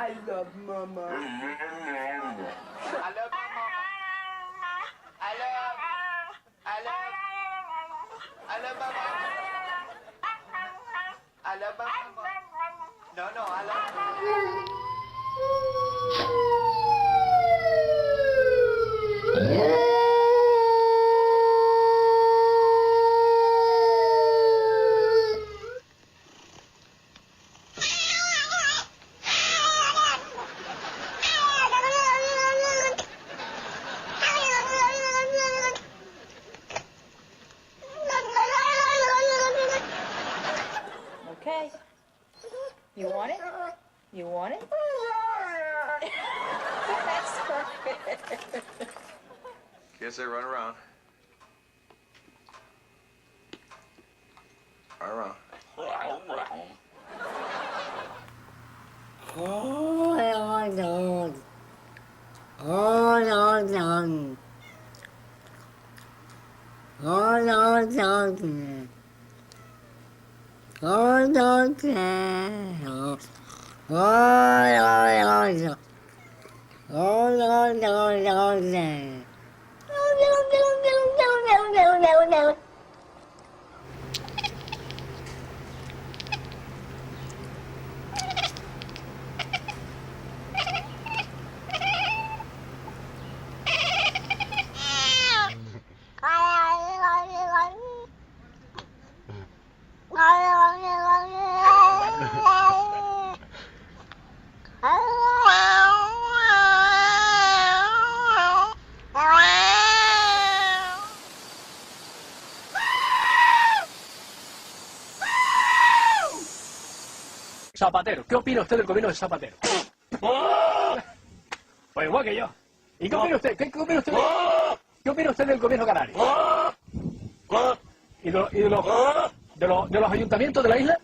I love Mama. I love Mama. I love Mama. I love Mama. No, I love Mama. Okay. You want it? You want it? That's perfect. Kids, they run around. Run around. Zapatero, ¿qué opina usted del gobierno de Zapatero? Pues igual que yo. ¿Y qué opina usted? ¿Qué opina usted? ¿Qué opina usted del gobierno canario? ¿Y de los ayuntamientos de la isla?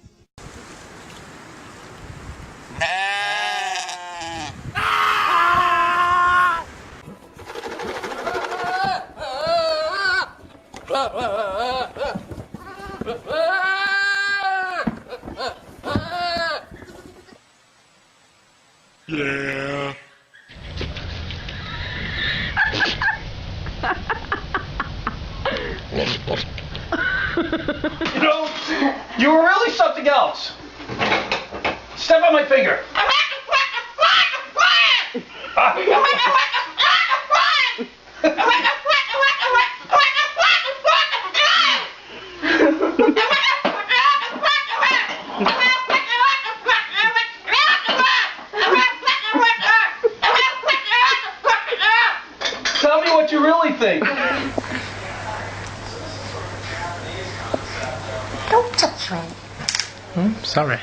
Yeah. You know, you were really something else. Step on my finger. Tell me what you really think. Don't touch me. Sorry.